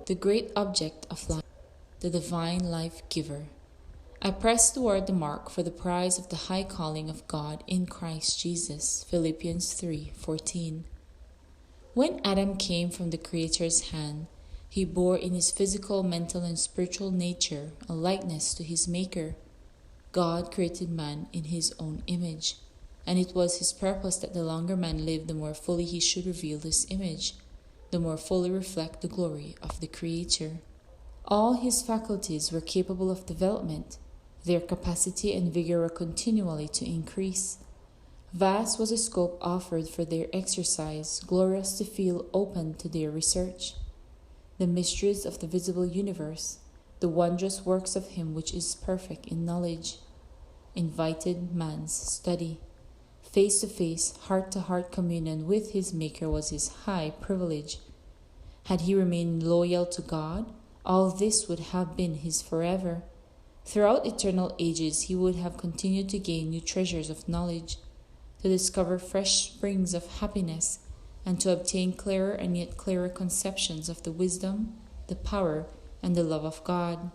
the great object of life, the divine life giver. I press toward the mark for the prize of the high calling of God in Christ Jesus. Philippians 3:14. When Adam came from the Creator's hand, he bore in his physical, mental, and spiritual nature a likeness to his Maker. God created man in his own image, and it was his purpose that the longer man lived, the more fully he should reveal this image, the more fully reflect the glory of the Creator. All his faculties were capable of development. Their capacity and vigor were continually to increase. Vast was the scope offered for their exercise, glorious the field open to their research. The mysteries of the visible universe, the wondrous works of Him which is perfect in knowledge, invited man's study. Face-to-face, heart-to-heart communion with his Maker was his high privilege. Had he remained loyal to God, all this would have been his forever. Throughout eternal ages, he would have continued to gain new treasures of knowledge, to discover fresh springs of happiness, and to obtain clearer and yet clearer conceptions of the wisdom, the power, and the love of God.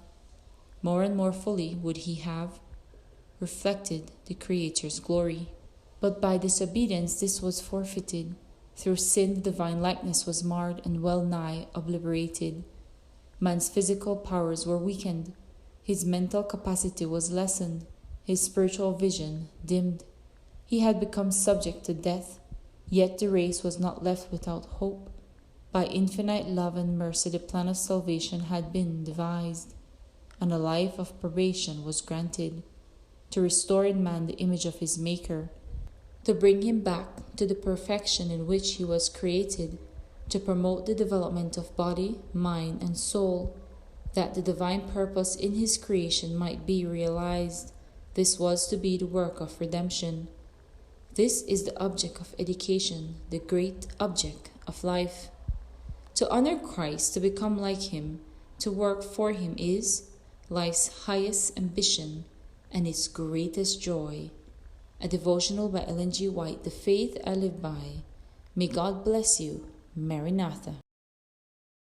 More and more fully would he have reflected the Creator's glory. But by disobedience this was forfeited. Through sin the divine likeness was marred and well nigh obliterated. Man's physical powers were weakened. His mental capacity was lessened, his spiritual vision dimmed. He had become subject to death, yet the race was not left without hope. By infinite love and mercy the plan of salvation had been devised, and a life of probation was granted, to restore in man the image of his Maker, to bring him back to the perfection in which he was created, to promote the development of body, mind, and soul, that the divine purpose in his creation might be realized. This was to be the work of redemption. This is the object of education, the great object of life. To honor Christ, to become like Him, to work for Him is life's highest ambition and its greatest joy. A devotional by Ellen G. White, The Faith I Live By. May God bless you. Maranatha.